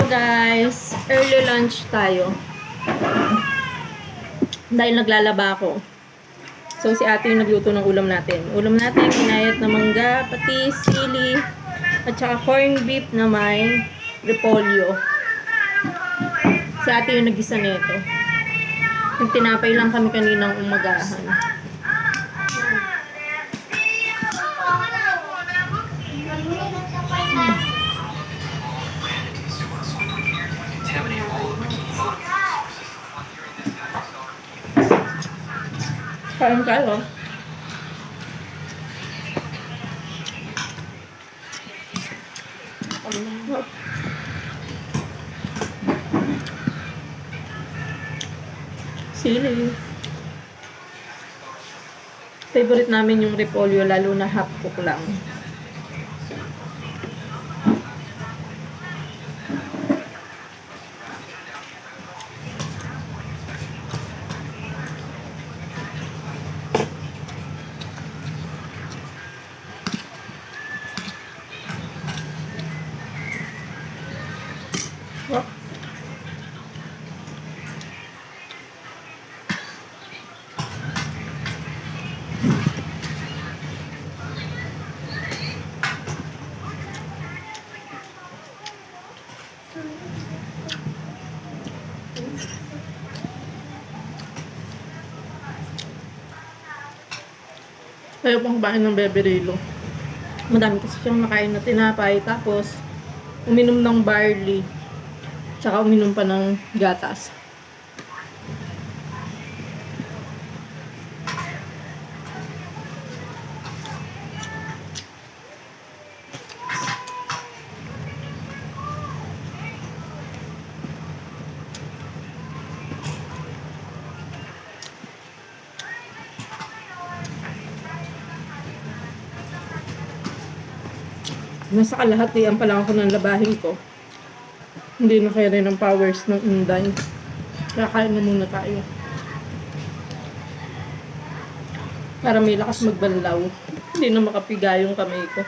guys, early lunch tayo. Dahil naglalaba ako. So si ate yung nagluto ng ulam natin. Ulam natin, kinayat na mangga, patis, sili, at saka corned beef na may repolyo. Si ate yung nagisa nito. Nagtinapay lang kami kaninang umagahan. Kain tayo. Sili. Favorite namin yung repolyo, lalo na half cook lang. Oh. Ayaw pang kumain ng beberilo. Madami kasi siyang nakain na tinapay. Tapos, uminom ng barley. Tsaka uminom pa ng gatas. Nasa kalahatian pa lang ako ng labahin ko. Hindi na kaya rin ang powers ng Inday. Kaya kain na muna tayo. Para may lakas magbanlaw. Hindi na makapiga yung kamay ko.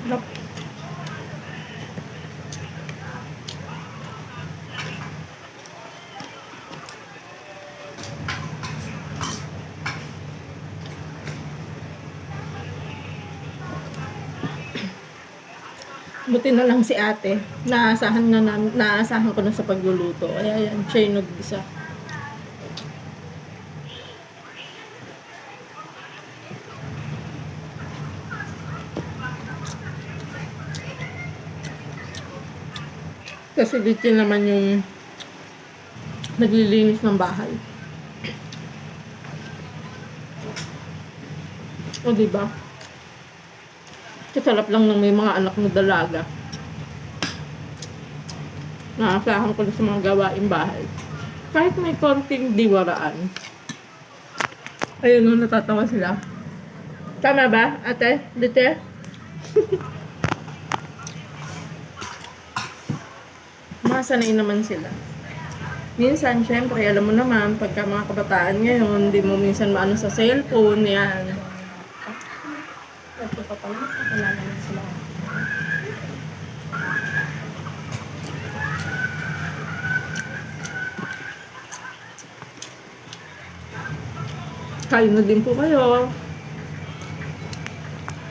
Nope. Buti na lang si ate. Naasahan ko na sa pagluluto. Ay, ayan, siya yung nag-isa. Kasi dito naman yung naglilinis ng bahay. O diba? Kasarap lang ng may mga anak na dalaga. Naasahan ko na sa mga gawaing bahay. Kahit may konting diwaraan. Ayun, no, natatawa sila. Tama ba, ate? Dite? Masanay naman sila. Minsan, syempre, alam mo naman, pagka mga kabataan ngayon, hindi mo minsan maano sa cellphone, yan. Ito pa pala, wala naman sila. Kain na din po kayo.